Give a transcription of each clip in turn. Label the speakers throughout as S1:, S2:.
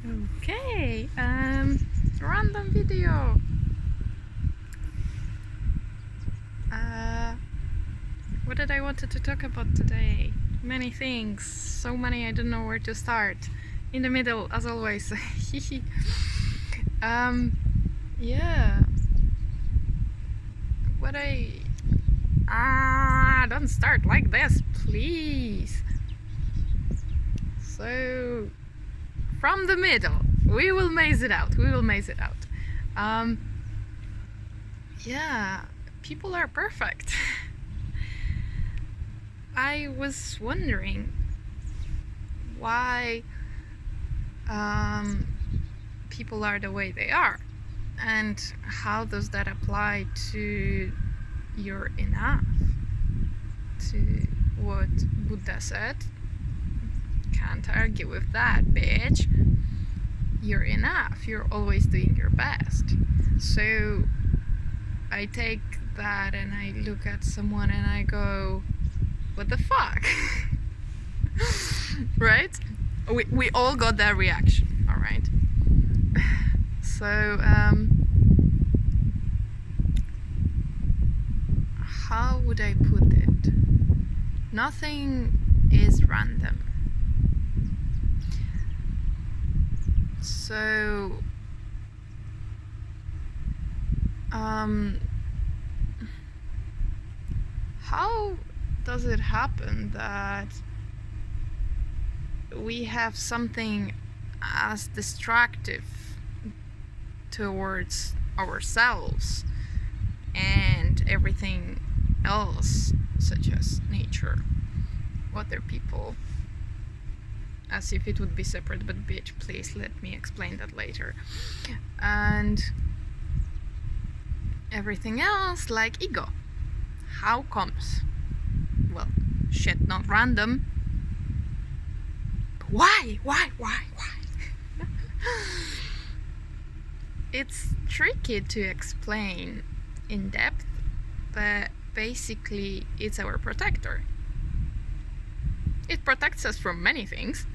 S1: Okay, random video. What did I wanted to talk about today? Many things, so many I don't know where to start. In the middle, as always. Yeah. What don't start like this, please. So, from the middle, we will maze it out. Yeah, people are perfect. I was wondering why people are the way they are, and how does that apply to your enough, to what Buddha said. Can't argue with that, bitch. You're enough, you're always doing your best. So I take that and I look at someone and I go, what the fuck? Right? We all got that reaction, alright? So, how would I put it? Nothing is random. So, how does it happen that we have something as destructive towards ourselves and everything else, such as nature, other people, as if it would be separate, but bitch, please let me explain that later. And everything else, like ego. How comes? Well, shit, not random. But why? It's tricky to explain in depth, but basically it's our protector. It protects us from many things,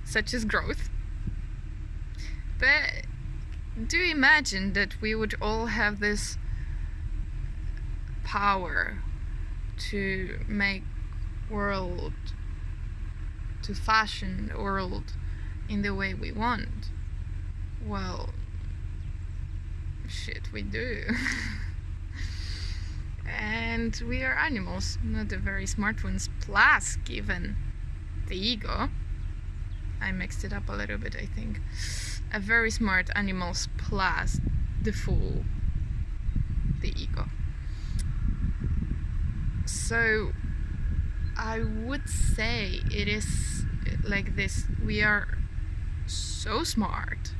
S1: such as growth. But do you imagine that we would all have this power to make world, to fashion the world in the way we want? Well, shit, we do. And we are animals, not the very smart ones, plus given the ego. I mixed it up a little bit, I think. A very smart animals plus the fool, the ego. So I would say it is like this. We are so smart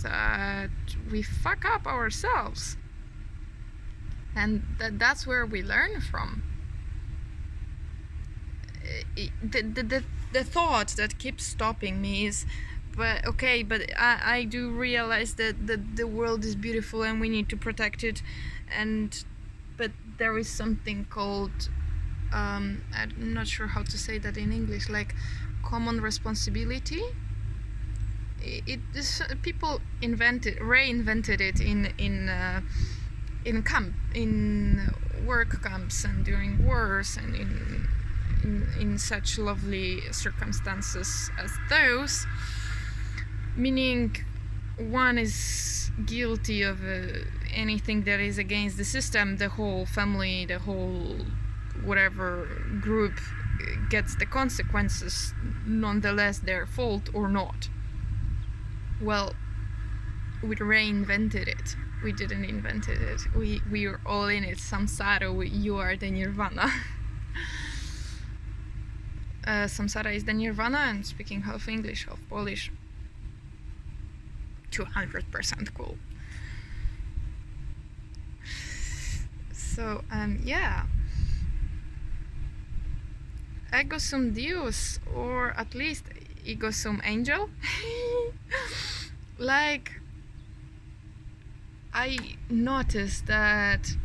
S1: that we fuck up ourselves. And that's where we learn from. The thought that keeps stopping me is, but I do realize that the world is beautiful and we need to protect it, but there is something called, I'm not sure how to say that in English, like common responsibility. People reinvented it in work camps and during wars and in such lovely circumstances as those, meaning one is guilty of anything that is against the system, the whole family, the whole whatever group gets the consequences, nonetheless their fault or not. Well, we reinvented it. We didn't invent it. We are all in it. Samsara, you are the nirvana. Samsara is the nirvana, and speaking half English, half Polish. 200% cool. So, yeah. Ego sum Deus, or at least ego sum angel. Like, I noticed that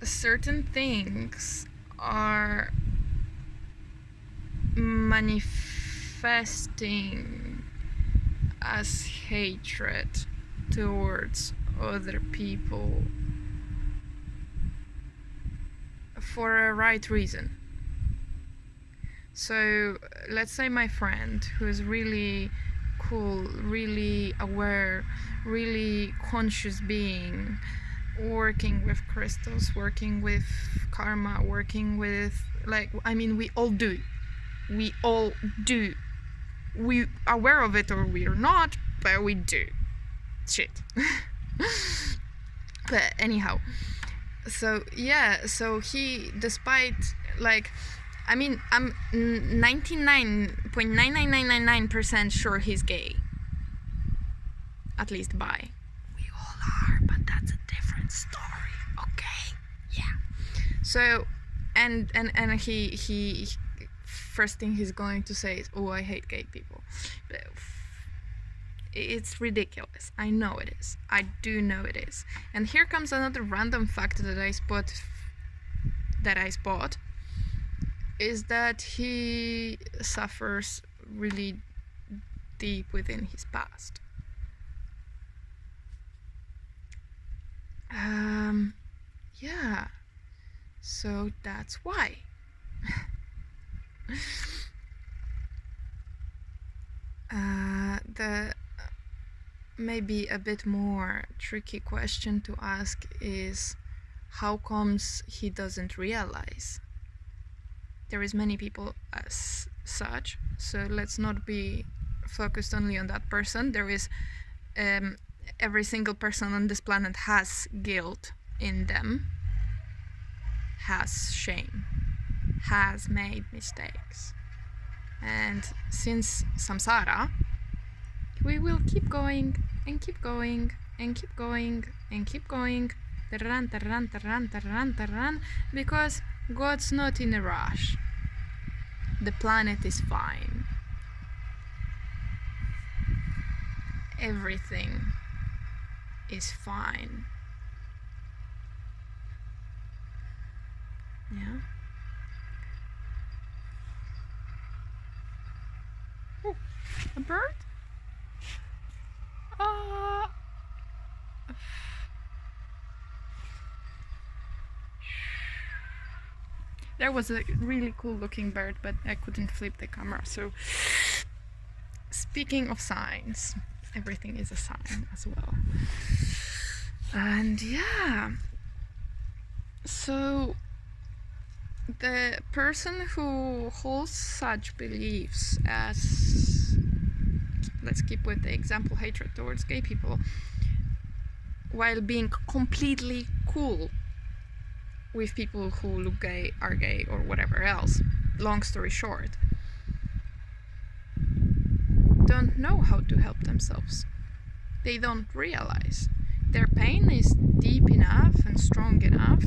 S1: certain things are manifesting as hatred towards other people for a right reason. So let's say my friend who is really cool, really aware, really conscious being, working with crystals, working with karma, working with, like, I mean, we all do. We aware of it or we're not, but we do. Shit. But anyhow, so yeah, so he, despite, like, I mean, I'm 99.99999% sure he's gay. At least bi. We all are, but that's a different story, okay? Yeah. So, and he first thing he's going to say is, oh, I hate gay people. But it's ridiculous. I know it is. I do know it is. And here comes another random fact that I spot, is that he suffers really deep within his past. Yeah, so that's why. The maybe a bit more tricky question to ask is, how comes he doesn't realize? There is many people as such, so let's not be focused only on that person. There is every single person on this planet has guilt in them, has shame, has made mistakes, and since samsara, we will keep going and keep going and keep going and keep going, because God's not in a rush. The planet is fine. Everything is fine. Yeah. Oh, a bird? There was a really cool looking bird, but I couldn't flip the camera. So, speaking of signs, everything is a sign as well. And yeah, so the person who holds such beliefs as, let's keep with the example, hatred towards gay people, while being completely cool with people who look gay, are gay, or whatever else, long story short, don't know how to help themselves. They don't realize their pain is deep enough and strong enough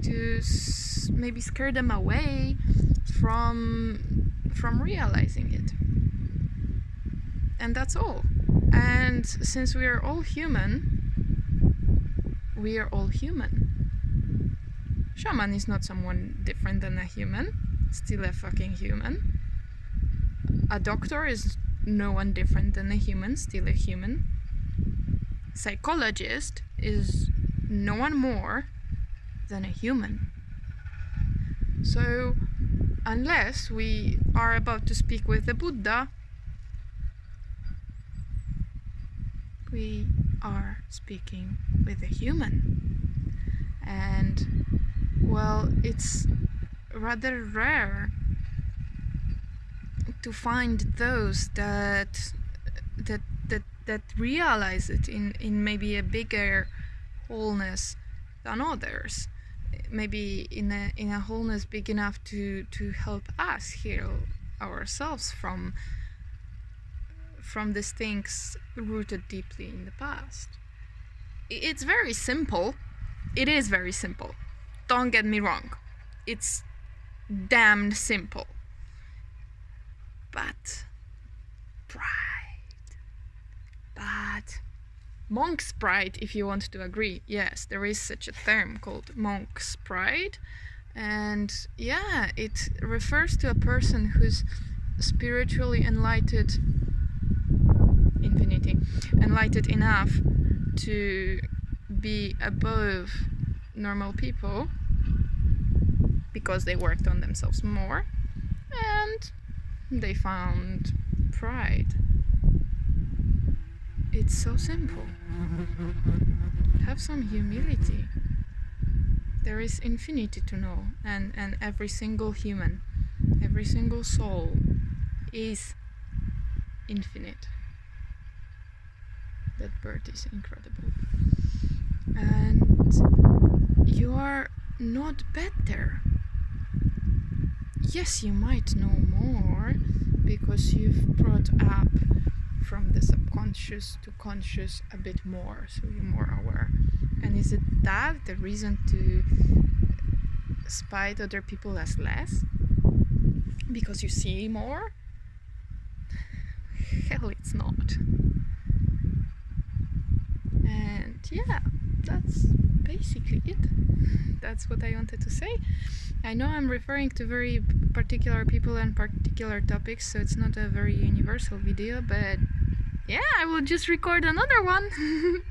S1: to maybe scare them away from realizing it. And that's all. And since we are all human, we are all human. Shaman is not someone different than a human, still a fucking human. A doctor is no one different than a human, still a human. Psychologist is no one more than a human. So, unless we are about to speak with the Buddha, we are speaking with a human. And, well, it's rather rare to find those that realize it in maybe a bigger wholeness than others. Maybe in a wholeness big enough to help us heal ourselves from these things rooted deeply in the past. It's very simple. It is very simple. Don't get me wrong. It's damned simple. But monk's pride, if you want to agree. Yes, there is such a term called monk's pride, And yeah, it refers to a person who's spiritually enlightened, infinity, enlightened enough to be above normal people because they worked on themselves more and they found pride. It's so simple. Have some humility. There is infinity to know, and every single human, every single soul is infinite. That bird is incredible. And you are not better. Yes, you might know more because you've brought up from the subconscious to conscious a bit more, so you're more aware. And is it that the reason to spite other people as less? Because you see more? Hell, it's not. And yeah, that's basically it. That's what I wanted to say. I know I'm referring to very particular people and particular topics, so it's not a very universal video, but yeah, I will just record another one.